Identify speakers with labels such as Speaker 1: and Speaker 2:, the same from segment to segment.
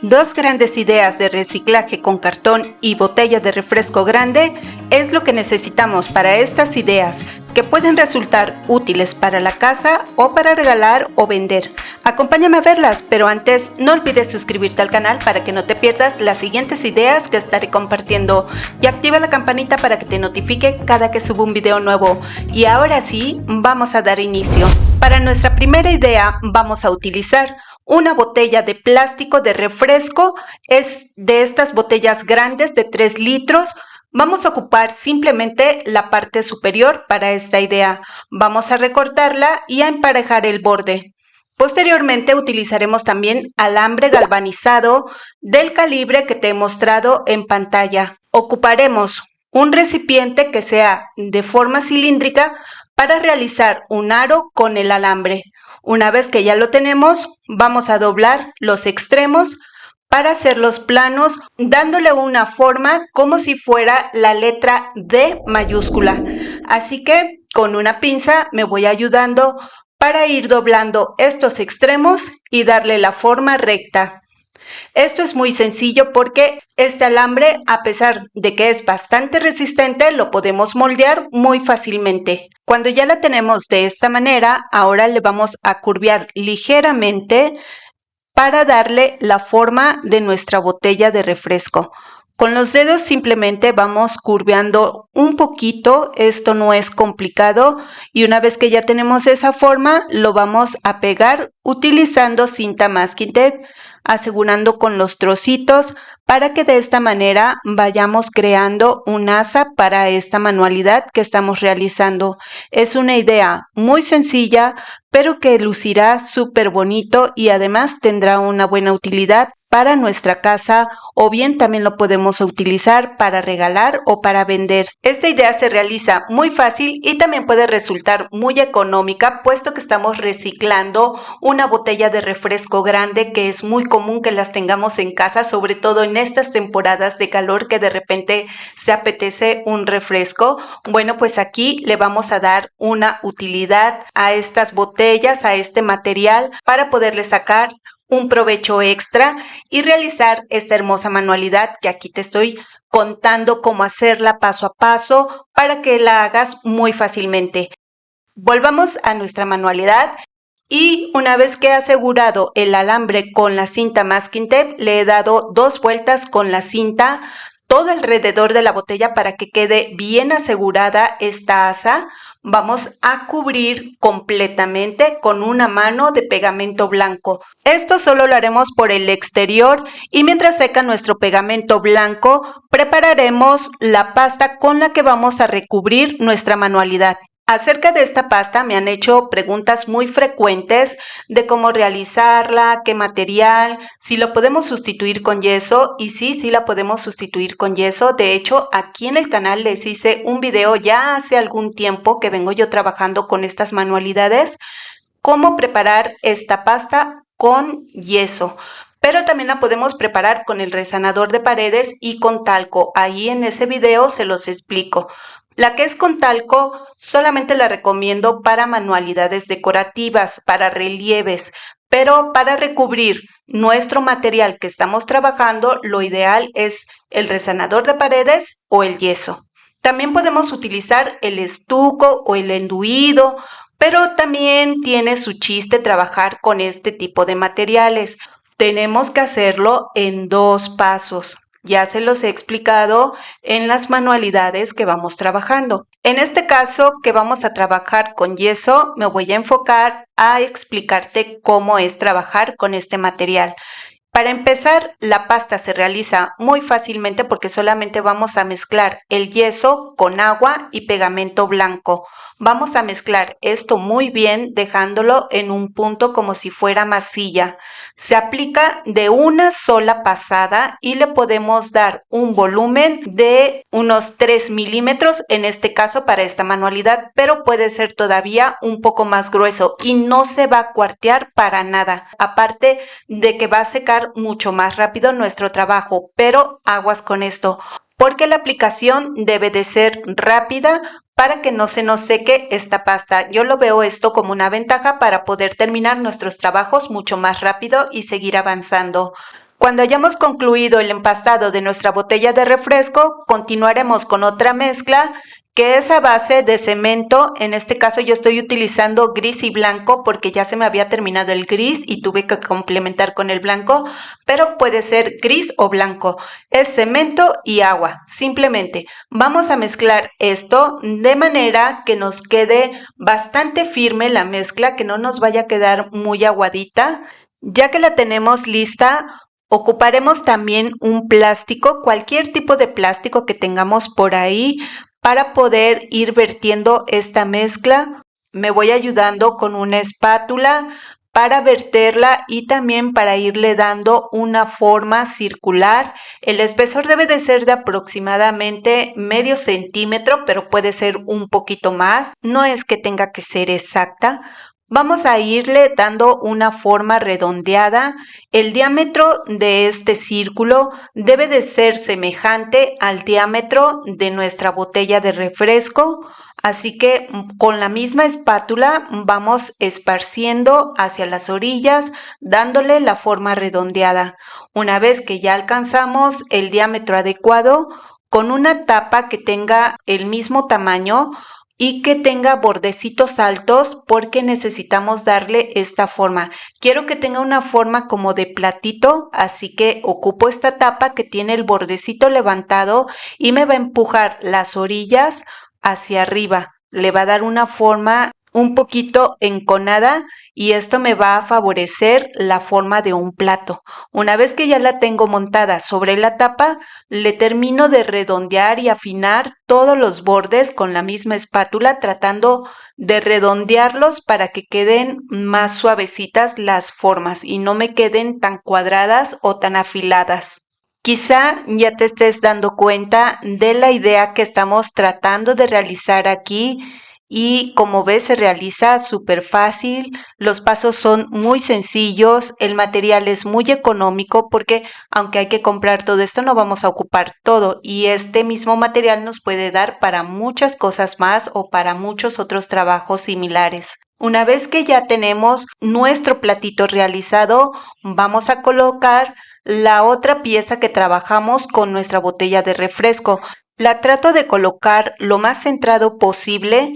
Speaker 1: Dos grandes ideas de reciclaje con cartón y botella de refresco grande es lo que necesitamos para estas ideas que pueden resultar útiles para la casa o para regalar o vender. Acompáñame a verlas, pero antes no olvides suscribirte al canal para que no te pierdas las siguientes ideas que estaré compartiendo y activa la campanita para que te notifique cada que subo un video nuevo. Y ahora sí, vamos a dar inicio. Para nuestra primera idea vamos a utilizar una botella de plástico de refresco, es de estas botellas grandes de 3 litros. Vamos a ocupar simplemente la parte superior para esta idea. Vamos a recortarla y a emparejar el borde. Posteriormente utilizaremos también alambre galvanizado del calibre que te he mostrado en pantalla. Ocuparemos un recipiente que sea de forma cilíndrica para realizar un aro con el alambre. Una vez que ya lo tenemos, vamos a doblar los extremos para hacerlos planos, dándole una forma como si fuera la letra D mayúscula. Así que con una pinza me voy ayudando para ir doblando estos extremos y darle la forma recta. Esto es muy sencillo porque este alambre, a pesar de que es bastante resistente, lo podemos moldear muy fácilmente. Cuando ya la tenemos de esta manera, ahora le vamos a curvear ligeramente para darle la forma de nuestra botella de refresco. Con los dedos simplemente vamos curveando un poquito, esto no es complicado, y una vez que ya tenemos esa forma, lo vamos a pegar utilizando cinta masking tape, asegurando con los trocitos para que de esta manera vayamos creando un asa para esta manualidad que estamos realizando. Es una idea muy sencilla, pero que lucirá súper bonito y además tendrá una buena utilidad para nuestra casa, o bien también lo podemos utilizar para regalar o para vender. Esta idea se realiza muy fácil y también puede resultar muy económica, puesto que estamos reciclando una botella de refresco grande que es muy común que las tengamos en casa, sobre todo en estas temporadas de calor que de repente se apetece un refresco. Bueno, pues aquí le vamos a dar una utilidad a estas botellas, a este material, para poderle sacar un provecho extra y realizar esta hermosa manualidad que aquí te estoy contando cómo hacerla paso a paso para que la hagas muy fácilmente. Volvamos a nuestra manualidad y una vez que he asegurado el alambre con la cinta masking tape, le he dado 2 vueltas con la cinta todo alrededor de la botella para que quede bien asegurada esta asa. Vamos a cubrir completamente con una mano de pegamento blanco. Esto solo lo haremos por el exterior y mientras seca nuestro pegamento blanco, prepararemos la pasta con la que vamos a recubrir nuestra manualidad. Acerca de esta pasta me han hecho preguntas muy frecuentes de cómo realizarla, qué material, si lo podemos sustituir con yeso, y sí la podemos sustituir con yeso. De hecho, aquí en el canal les hice un video ya hace algún tiempo que vengo yo trabajando con estas manualidades, cómo preparar esta pasta con yeso. Pero también la podemos preparar con el resanador de paredes y con talco. Ahí en ese video se los explico. La que es con talco solamente la recomiendo para manualidades decorativas, para relieves, pero para recubrir nuestro material que estamos trabajando, lo ideal es el resanador de paredes o el yeso. También podemos utilizar el estuco o el enduido, pero también tiene su chiste trabajar con este tipo de materiales. Tenemos que hacerlo en 2 pasos. Ya se los he explicado en las manualidades que vamos trabajando. En este caso, que vamos a trabajar con yeso, me voy a enfocar a explicarte cómo es trabajar con este material. Para empezar, la pasta se realiza muy fácilmente porque solamente vamos a mezclar el yeso con agua y pegamento blanco. Vamos a mezclar esto muy bien, dejándolo en un punto como si fuera masilla. Se aplica de una sola pasada y le podemos dar un volumen de unos 3 milímetros, en este caso para esta manualidad, pero puede ser todavía un poco más grueso y no se va a cuartear para nada. Aparte de que va a secar mucho más rápido nuestro trabajo, pero aguas con esto, porque la aplicación debe de ser rápida para que no se nos seque esta pasta. Yo lo veo esto como una ventaja para poder terminar nuestros trabajos mucho más rápido y seguir avanzando. Cuando hayamos concluido el empastado de nuestra botella de refresco, continuaremos con otra mezcla que es a base de cemento. En este caso yo estoy utilizando gris y blanco porque ya se me había terminado el gris y tuve que complementar con el blanco, pero puede ser gris o blanco. Es cemento y agua. Simplemente vamos a mezclar esto de manera que nos quede bastante firme la mezcla, que no nos vaya a quedar muy aguadita. Ya que la tenemos lista, ocuparemos también un plástico, cualquier tipo de plástico que tengamos por ahí, para poder ir vertiendo esta mezcla. Me voy ayudando con una espátula para verterla y también para irle dando una forma circular. El espesor debe de ser de aproximadamente medio centímetro, pero puede ser un poquito más. No es que tenga que ser exacta. Vamos a irle dando una forma redondeada. El diámetro de este círculo debe de ser semejante al diámetro de nuestra botella de refresco. Así que con la misma espátula vamos esparciendo hacia las orillas, dándole la forma redondeada. Una vez que ya alcanzamos el diámetro adecuado, con una tapa que tenga el mismo tamaño, y que tenga bordecitos altos porque necesitamos darle esta forma. Quiero que tenga una forma como de platito, así que ocupo esta tapa que tiene el bordecito levantado y me va a empujar las orillas hacia arriba. Le va a dar una forma un poquito enconada y esto me va a favorecer la forma de un plato. Una vez que ya la tengo montada sobre la tapa, le termino de redondear y afinar todos los bordes con la misma espátula, tratando de redondearlos para que queden más suavecitas las formas y no me queden tan cuadradas o tan afiladas. Quizá ya te estés dando cuenta de la idea que estamos tratando de realizar aquí, y como ves se realiza súper fácil. Los pasos son muy sencillos, el material es muy económico porque aunque hay que comprar todo esto no vamos a ocupar todo, y este mismo material nos puede dar para muchas cosas más o para muchos otros trabajos similares. Una vez que ya tenemos nuestro platito realizado, vamos a colocar la otra pieza que trabajamos con nuestra botella de refresco. La trato de colocar lo más centrado posible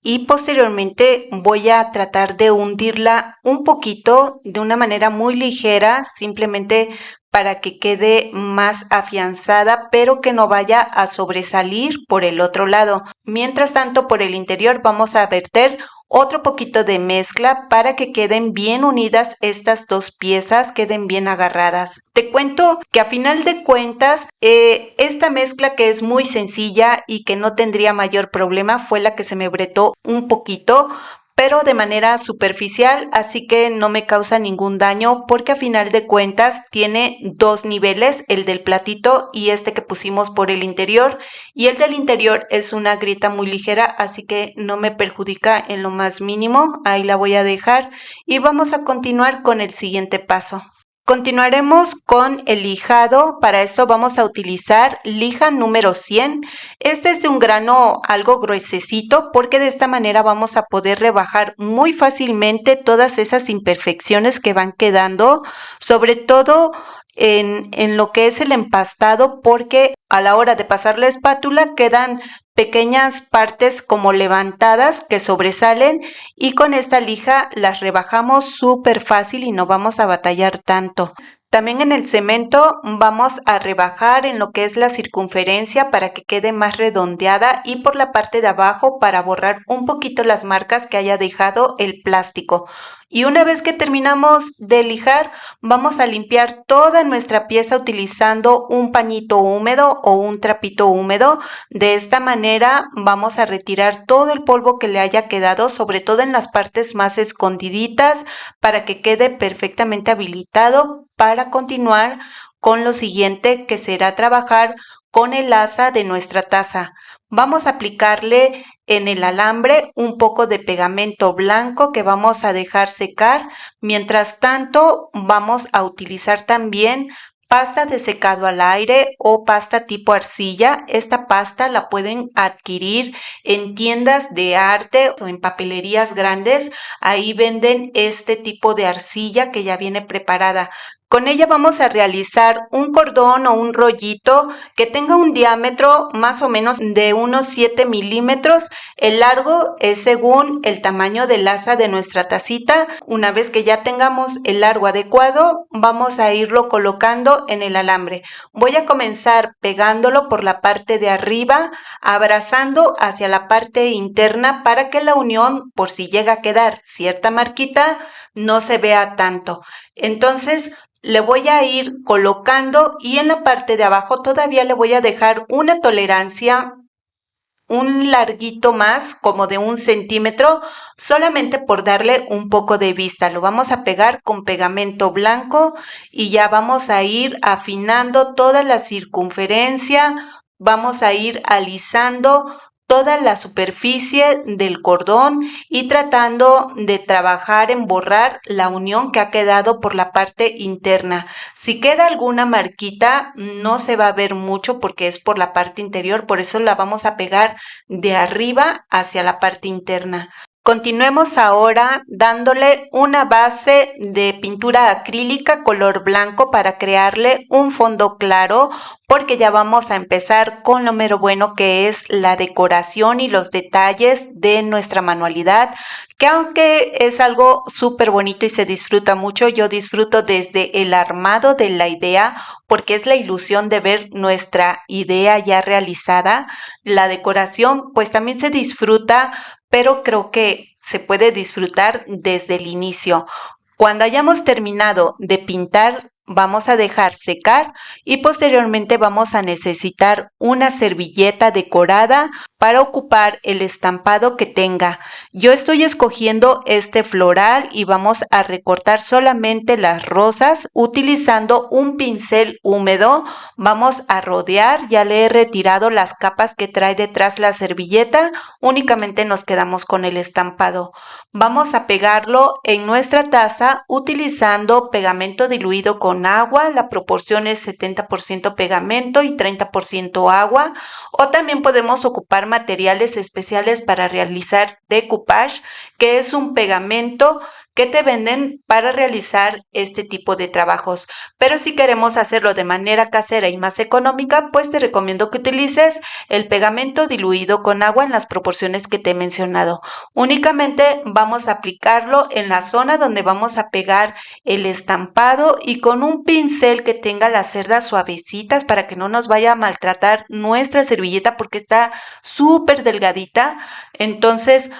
Speaker 1: y posteriormente voy a tratar de hundirla un poquito de una manera muy ligera, simplemente para que quede más afianzada, pero que no vaya a sobresalir por el otro lado. Mientras tanto, por el interior vamos a verter otro poquito de mezcla para que queden bien unidas estas dos piezas, queden bien agarradas. Te cuento que a final de cuentas, esta mezcla, que es muy sencilla y que no tendría mayor problema, fue la que se me bretó un poquito, pero de manera superficial, así que no me causa ningún daño porque a final de cuentas tiene dos niveles, el del platito y este que pusimos por el interior, y el del interior es una grieta muy ligera, así que no me perjudica en lo más mínimo. Ahí la voy a dejar y vamos a continuar con el siguiente paso. Continuaremos con el lijado. Para esto vamos a utilizar lija número 100. Este es de un grano algo gruesecito porque de esta manera vamos a poder rebajar muy fácilmente todas esas imperfecciones que van quedando, sobre todo en lo que es el empastado, porque a la hora de pasar la espátula quedan pequeñas partes como levantadas que sobresalen, y con esta lija las rebajamos súper fácil y no vamos a batallar tanto. También en el cemento vamos a rebajar en lo que es la circunferencia para que quede más redondeada, y por la parte de abajo para borrar un poquito las marcas que haya dejado el plástico. Y una vez que terminamos de lijar, vamos a limpiar toda nuestra pieza utilizando un pañito húmedo o un trapito húmedo. De esta manera vamos a retirar todo el polvo que le haya quedado, sobre todo en las partes más escondiditas, para que quede perfectamente habilitado para continuar con lo siguiente, que será trabajar con el asa de nuestra taza. Vamos a aplicarle en el alambre un poco de pegamento blanco que vamos a dejar secar. Mientras tanto, vamos a utilizar también pasta de secado al aire o pasta tipo arcilla. Esta pasta la pueden adquirir en tiendas de arte o en papelerías grandes. Ahí venden este tipo de arcilla que ya viene preparada. Con ella vamos a realizar un cordón o un rollito que tenga un diámetro más o menos de unos 7 milímetros. El largo es según el tamaño del asa de nuestra tacita. Una vez que ya tengamos el largo adecuado, vamos a irlo colocando en el alambre. Voy a comenzar pegándolo por la parte de arriba, abrazando hacia la parte interna para que la unión, por si llega a quedar cierta marquita, no se vea tanto. Entonces, le voy a ir colocando y en la parte de abajo todavía le voy a dejar una tolerancia, un larguito más, como de 1 centímetro, solamente por darle un poco de vista. Lo vamos a pegar con pegamento blanco y ya vamos a ir afinando toda la circunferencia, vamos a ir alisando toda la superficie del cordón y tratando de trabajar en borrar la unión que ha quedado por la parte interna. Si queda alguna marquita, no se va a ver mucho porque es por la parte interior, por eso la vamos a pegar de arriba hacia la parte interna. Continuemos ahora dándole una base de pintura acrílica color blanco para crearle un fondo claro, porque ya vamos a empezar con lo mero bueno, que es la decoración y los detalles de nuestra manualidad, que aunque es algo súper bonito y se disfruta mucho, yo disfruto desde el armado de la idea, porque es la ilusión de ver nuestra idea ya realizada. La decoración pues también se disfruta, pero creo que se puede disfrutar desde el inicio. Cuando hayamos terminado de pintar, vamos a dejar secar y posteriormente vamos a necesitar una servilleta decorada para ocupar el estampado que tenga. Yo estoy escogiendo este floral y vamos a recortar solamente las rosas utilizando un pincel húmedo. Vamos a rodear, ya le he retirado las capas que trae detrás la servilleta, únicamente nos quedamos con el estampado. Vamos a pegarlo en nuestra taza utilizando pegamento diluido con agua. La proporción es 70% pegamento y 30% agua, o también podemos ocupar materiales especiales para realizar decoupage, que es un pegamento que te venden para realizar este tipo de trabajos. Pero si queremos hacerlo de manera casera y más económica, pues te recomiendo que utilices el pegamento diluido con agua en las proporciones que te he mencionado. Únicamente vamos a aplicarlo en la zona donde vamos a pegar el estampado y con un pincel que tenga las cerdas suavecitas para que no nos vaya a maltratar nuestra servilleta, porque está súper delgadita. Entonces,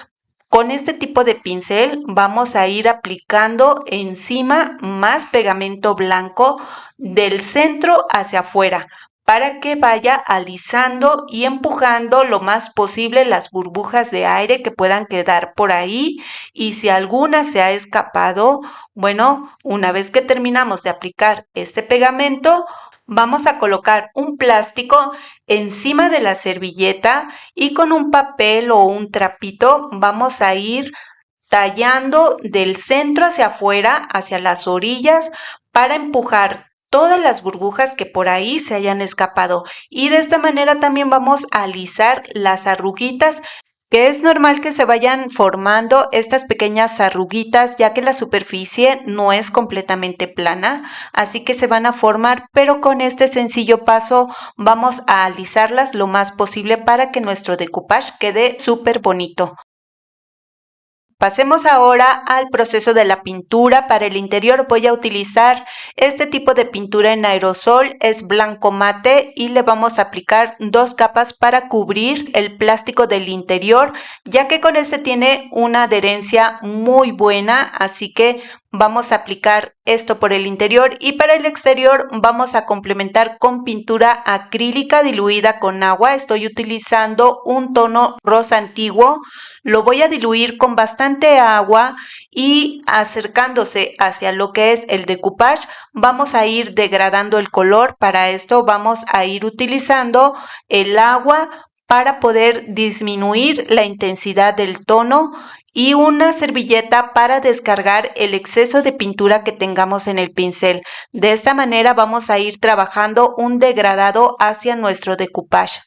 Speaker 1: con este tipo de pincel vamos a ir aplicando encima más pegamento blanco del centro hacia afuera, para que vaya alisando y empujando lo más posible las burbujas de aire que puedan quedar por ahí. Y si alguna se ha escapado, bueno, una vez que terminamos de aplicar este pegamento, vamos a colocar un plástico encima de la servilleta y con un papel o un trapito vamos a ir tallando del centro hacia afuera, hacia las orillas, para empujar todas las burbujas que por ahí se hayan escapado. Y de esta manera también vamos a alisar las arruguitas, que es normal que se vayan formando estas pequeñas arruguitas, ya que la superficie no es completamente plana, así que se van a formar, pero con este sencillo paso vamos a alisarlas lo más posible para que nuestro decoupage quede súper bonito. Pasemos ahora al proceso de la pintura. Para el interior voy a utilizar este tipo de pintura en aerosol, es blanco mate, y le vamos a aplicar 2 capas para cubrir el plástico del interior, ya que con este tiene una adherencia muy buena, así que vamos a aplicar esto por el interior, y para el exterior vamos a complementar con pintura acrílica diluida con agua. Estoy utilizando un tono rosa antiguo. Lo voy a diluir con bastante agua y acercándose hacia lo que es el decoupage, vamos a ir degradando el color. Para esto vamos a ir utilizando el agua para poder disminuir la intensidad del tono y una servilleta para descargar el exceso de pintura que tengamos en el pincel. De esta manera vamos a ir trabajando un degradado hacia nuestro decoupage.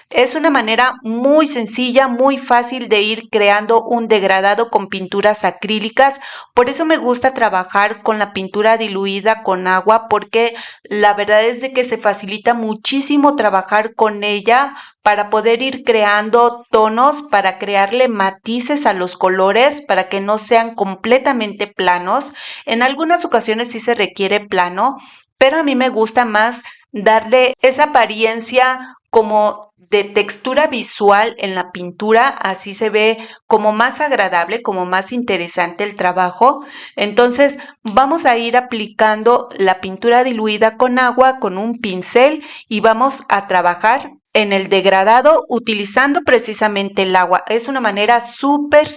Speaker 1: Es una manera muy sencilla, muy fácil de ir creando un degradado con pinturas acrílicas. Por eso me gusta trabajar con la pintura diluida con agua, porque la verdad es de que se facilita muchísimo trabajar con ella para poder ir creando tonos, para crearle matices a los colores, para que no sean completamente planos. En algunas ocasiones sí se requiere plano, pero a mí me gusta más darle esa apariencia como de textura visual en la pintura, así se ve como más agradable, como más interesante el trabajo. Entonces vamos a ir aplicando la pintura diluida con agua con un pincel y vamos a trabajar en el degradado utilizando precisamente el agua. Es una manera súper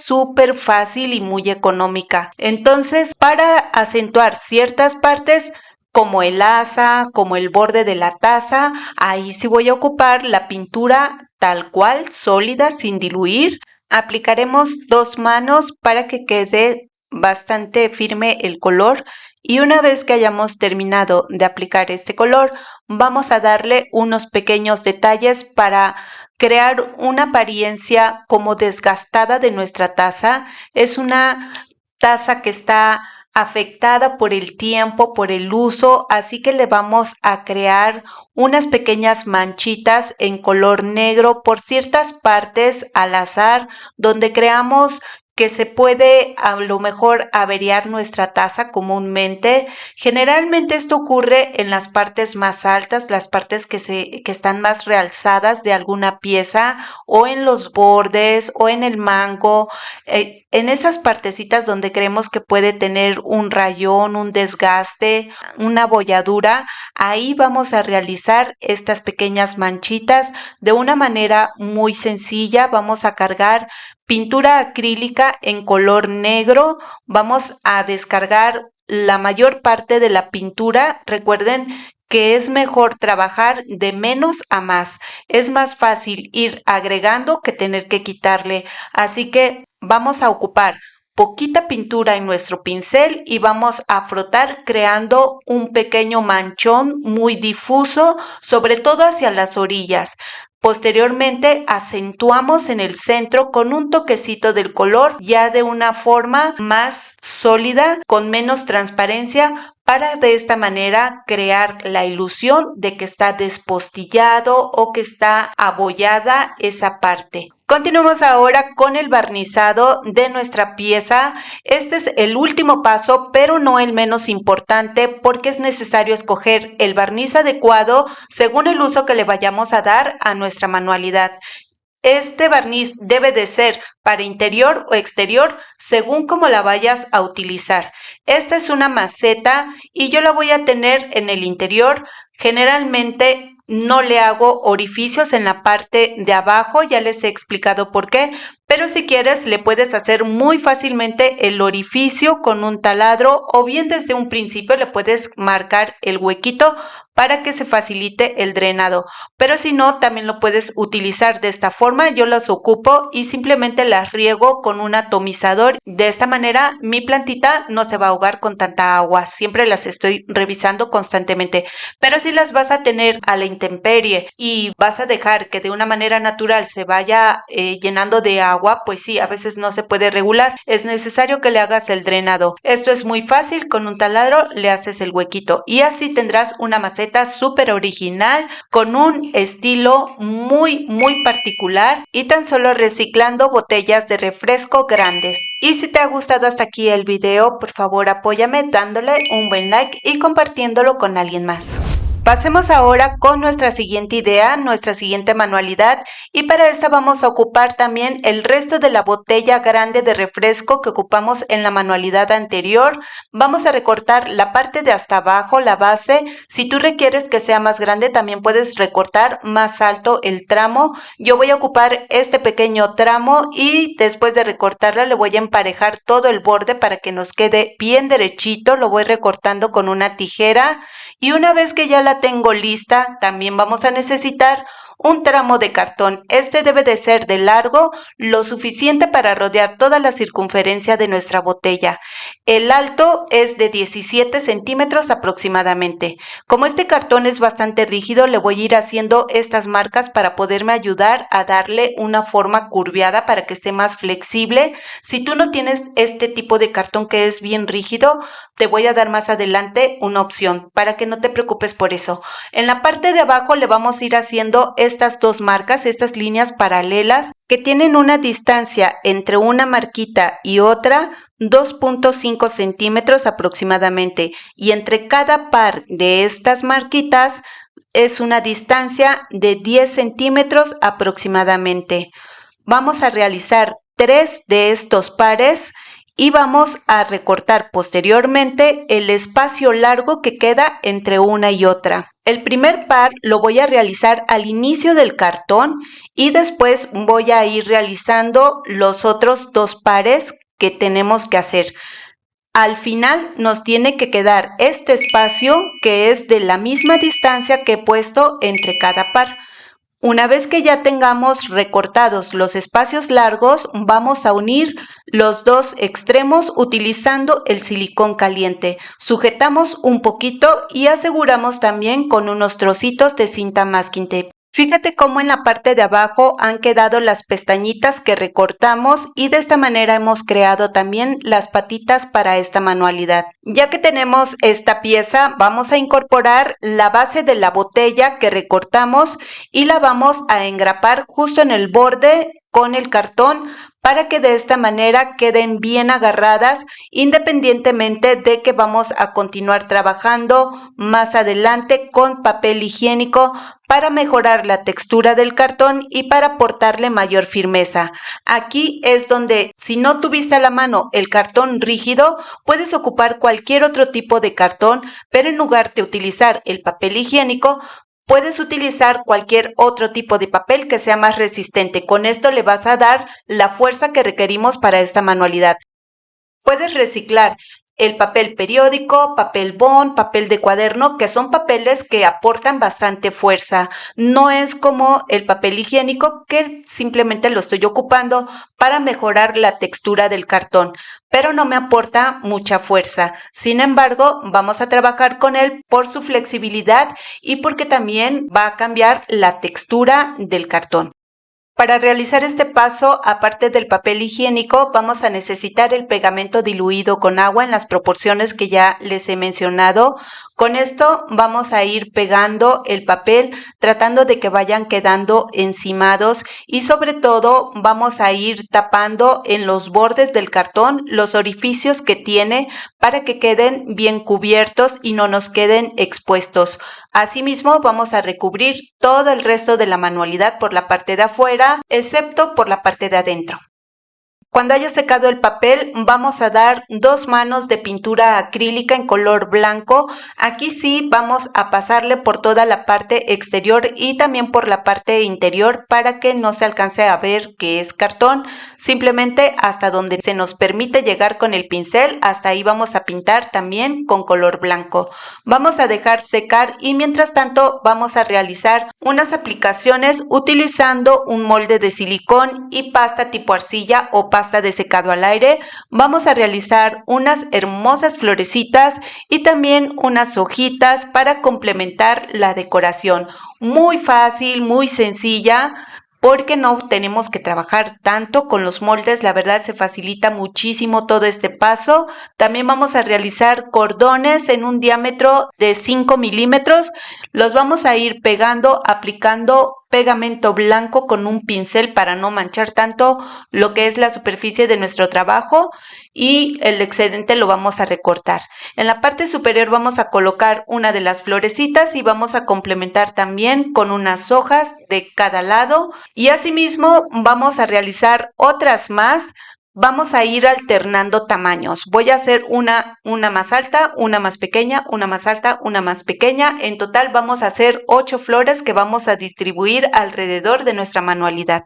Speaker 1: fácil y muy económica. Entonces, para acentuar ciertas partes, como el asa, como el borde de la taza, ahí sí voy a ocupar la pintura tal cual, sólida, sin diluir. Aplicaremos 2 manos para que quede bastante firme el color, y una vez que hayamos terminado de aplicar este color, vamos a darle unos pequeños detalles para crear una apariencia como desgastada de nuestra taza. Es una taza que está afectada por el tiempo, por el uso, así que le vamos a crear unas pequeñas manchitas en color negro por ciertas partes al azar, donde creamos que se puede a lo mejor averiar nuestra taza comúnmente. Generalmente esto ocurre en las partes más altas, las partes que están más realzadas de alguna pieza, o en los bordes o en el mango, en esas partecitas donde creemos que puede tener un rayón, un desgaste, una bolladura. Ahí vamos a realizar estas pequeñas manchitas de una manera muy sencilla. Vamos a cargar pintura acrílica en color negro. Vamos a descargar la mayor parte de la pintura. Recuerden que es mejor trabajar de menos a más. Es más fácil ir agregando que tener que quitarle. Así que vamos a ocupar poquita pintura en nuestro pincel y vamos a frotar creando un pequeño manchón muy difuso, sobre todo hacia las orillas. Posteriormente acentuamos en el centro con un toquecito del color, ya de una forma más sólida, con menos transparencia, para de esta manera crear la ilusión de que está despostillado o que está abollada esa parte. Continuamos ahora con el barnizado de nuestra pieza. Este es el último paso, pero no el menos importante, porque es necesario escoger el barniz adecuado según el uso que le vayamos a dar a nuestra manualidad. Este barniz debe de ser para interior o exterior según como la vayas a utilizar. Esta es una maceta y yo la voy a tener en el interior. Generalmente no le hago orificios en la parte de abajo, ya les he explicado por qué, pero si quieres le puedes hacer muy fácilmente el orificio con un taladro, o bien desde un principio le puedes marcar el huequito para que se facilite el drenado. Pero si no, también lo puedes utilizar de esta forma. Yo las ocupo y simplemente las riego con un atomizador. De esta manera mi plantita no se va a ahogar con tanta agua. Siempre las estoy revisando constantemente. Pero si las vas a tener a la intemperie y vas a dejar que de una manera natural se vaya llenando de agua, pues sí, a veces no se puede regular. Es necesario que le hagas el drenado. Esto es muy fácil, con un taladro le haces el huequito y así tendrás una maceta súper original con un estilo muy particular, y tan solo reciclando botellas de refresco grandes. Y si te ha gustado hasta aquí el video, por favor apóyame dándole un buen like y compartiéndolo con alguien más. Pasemos ahora con nuestra siguiente idea, nuestra siguiente manualidad, y para esta vamos a ocupar también el resto de la botella grande de refresco que ocupamos en la manualidad anterior. Vamos a recortar la parte de hasta abajo, la base. Si tú requieres que sea más grande, también puedes recortar más alto el tramo. Yo voy a ocupar este pequeño tramo y después de recortarla le voy a emparejar todo el borde para que nos quede bien derechito. Lo voy recortando con una tijera. Y una vez que ya la tengo lista, también vamos a necesitar un tramo de cartón cartón. Este debe de ser de largo lo suficiente para rodear toda la circunferencia de nuestra botella. El alto es de 17 centímetros aproximadamente. Como este cartón es bastante rígido, le voy a ir haciendo estas marcas para poderme ayudar a darle una forma curviada para que esté más flexible. Si tú no tienes este tipo de cartón que es bien rígido, te voy a dar más adelante una opción para que no te preocupes por eso. En la parte de abajo le vamos a ir haciendo estas dos marcas, estas líneas paralelas que tienen una distancia entre una marquita y otra 2.5 centímetros aproximadamente, y entre cada par de estas marquitas es una distancia de 10 centímetros aproximadamente. Vamos a realizar 3 de estos pares y vamos a recortar posteriormente el espacio largo que queda entre una y otra. El primer par lo voy a realizar al inicio del cartón y después voy a ir realizando los otros dos pares que tenemos que hacer. Al final nos tiene que quedar este espacio que es de la misma distancia que he puesto entre cada par. Una vez que ya tengamos recortados los espacios largos, vamos a unir los dos extremos utilizando el silicón caliente. Sujetamos un poquito y aseguramos también con unos trocitos de cinta masking tape. Fíjate cómo en la parte de abajo han quedado las pestañitas que recortamos y de esta manera hemos creado también las patitas para esta manualidad. Ya que tenemos esta pieza, vamos a incorporar la base de la botella que recortamos y la vamos a engrapar justo en el borde con el cartón para que de esta manera queden bien agarradas, independientemente de que vamos a continuar trabajando más adelante con papel higiénico para mejorar la textura del cartón y para aportarle mayor firmeza. Aquí es donde, si no tuviste a la mano el cartón rígido, puedes ocupar cualquier otro tipo de cartón, pero en lugar de utilizar el papel higiénico, puedes utilizar cualquier otro tipo de papel que sea más resistente. Con esto le vas a dar la fuerza que requerimos para esta manualidad. Puedes reciclar el papel periódico, papel bond, papel de cuaderno, que son papeles que aportan bastante fuerza. No es como el papel higiénico, que simplemente lo estoy ocupando para mejorar la textura del cartón, pero no me aporta mucha fuerza. Sin embargo, vamos a trabajar con él por su flexibilidad y porque también va a cambiar la textura del cartón. Para realizar este paso, aparte del papel higiénico, vamos a necesitar el pegamento diluido con agua en las proporciones que ya les he mencionado. Con esto vamos a ir pegando el papel, tratando de que vayan quedando encimados y sobre todo vamos a ir tapando en los bordes del cartón los orificios que tiene para que queden bien cubiertos y no nos queden expuestos. Asimismo, vamos a recubrir todo el resto de la manualidad por la parte de afuera, excepto por la parte de adentro. Cuando haya secado el papel, vamos a dar 2 manos de pintura acrílica en color blanco. Aquí sí vamos a pasarle por toda la parte exterior y también por la parte interior para que no se alcance a ver que es cartón. Simplemente hasta donde se nos permite llegar con el pincel, hasta ahí vamos a pintar también con color blanco. Vamos a dejar secar y mientras tanto vamos a realizar unas aplicaciones utilizando un molde de silicón y pasta tipo arcilla o pasta de secado al aire. Vamos a realizar unas hermosas florecitas y también unas hojitas para complementar la decoración. Muy fácil, muy sencilla, porque no tenemos que trabajar tanto con los moldes. La verdad se facilita muchísimo todo este paso. También vamos a realizar cordones en un diámetro de 5 milímetros. Los vamos a ir pegando, aplicando pegamento blanco con un pincel para no manchar tanto lo que es la superficie de nuestro trabajo, y el excedente lo vamos a recortar. En la parte superior vamos a colocar una de las florecitas y vamos a complementar también con unas hojas de cada lado, y asimismo vamos a realizar otras más. Vamos a ir alternando tamaños. Voy a hacer una más alta, una más pequeña, una más alta, una más pequeña. En total vamos a hacer 8 flores que vamos a distribuir alrededor de nuestra manualidad.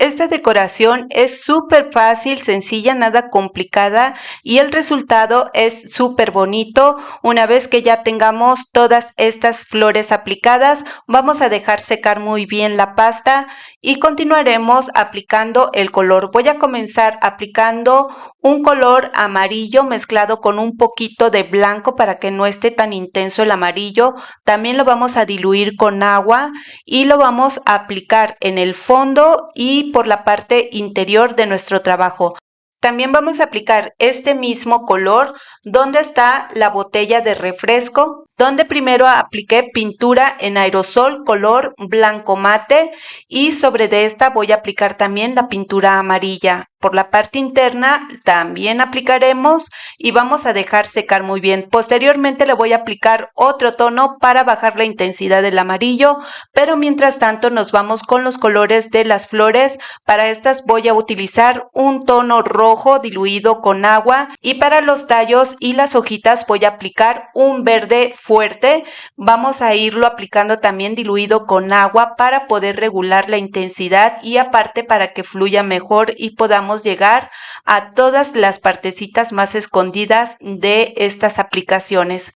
Speaker 1: Esta decoración es súper fácil, sencilla, nada complicada y el resultado es súper bonito. Una vez que ya tengamos todas estas flores aplicadas, vamos a dejar secar muy bien la pasta y continuaremos aplicando el color. Voy a comenzar aplicando un color amarillo mezclado con un poquito de blanco para que no esté tan intenso el amarillo. También lo vamos a diluir con agua y lo vamos a aplicar en el fondo y por la parte interior de nuestro trabajo. También vamos a aplicar este mismo color donde está la botella de refresco, donde primero apliqué pintura en aerosol color blanco mate y sobre de esta voy a aplicar también la pintura amarilla. Por la parte interna también aplicaremos y vamos a dejar secar muy bien. Posteriormente le voy a aplicar otro tono para bajar la intensidad del amarillo, pero mientras tanto nos vamos con los colores de las flores. Para estas voy a utilizar un tono rojo diluido con agua y para los tallos y las hojitas voy a aplicar un verde fuerte. Vamos a irlo aplicando también diluido con agua para poder regular la intensidad y aparte para que fluya mejor y podamos llegar a todas las partecitas más escondidas de estas aplicaciones.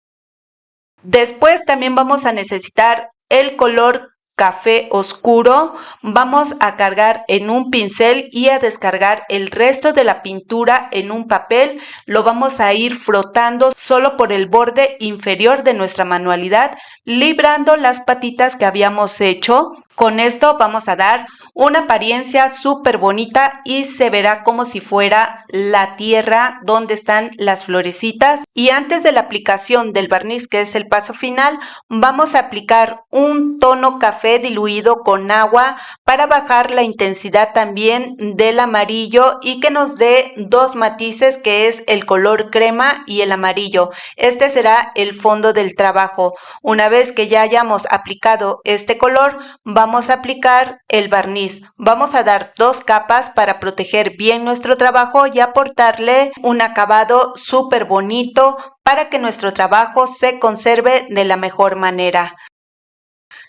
Speaker 1: Después también vamos a necesitar el color café oscuro. Vamos a cargar en un pincel y a descargar el resto de la pintura en un papel. Lo vamos a ir frotando solo por el borde inferior de nuestra manualidad, librando las patitas que habíamos hecho. Con esto vamos a dar una apariencia súper bonita y se verá como si fuera la tierra donde están las florecitas. Y antes de la aplicación del barniz, que es el paso final, vamos a aplicar un tono café diluido con agua para bajar la intensidad también del amarillo y que nos dé dos matices, que es el color crema y el amarillo. Este será el fondo del trabajo. Una vez que ya hayamos aplicado este color, vamos a aplicar el barniz. Vamos a dar dos capas para proteger bien nuestro trabajo y aportarle un acabado súper bonito para que nuestro trabajo se conserve de la mejor manera.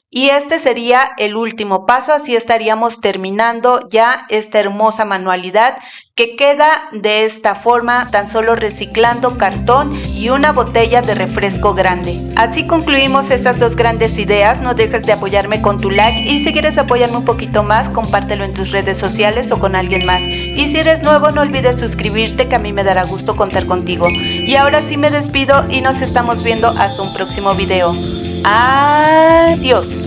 Speaker 1: Y este sería el último paso, así estaríamos terminando ya esta hermosa manualidad que queda de esta forma, tan solo reciclando cartón y una botella de refresco grande. Así concluimos estas dos grandes ideas. No dejes de apoyarme con tu like y si quieres apoyarme un poquito más, compártelo en tus redes sociales o con alguien más. Y si eres nuevo, no olvides suscribirte, que a mí me dará gusto contar contigo. Y ahora sí me despido y nos estamos viendo hasta un próximo video. Adiós.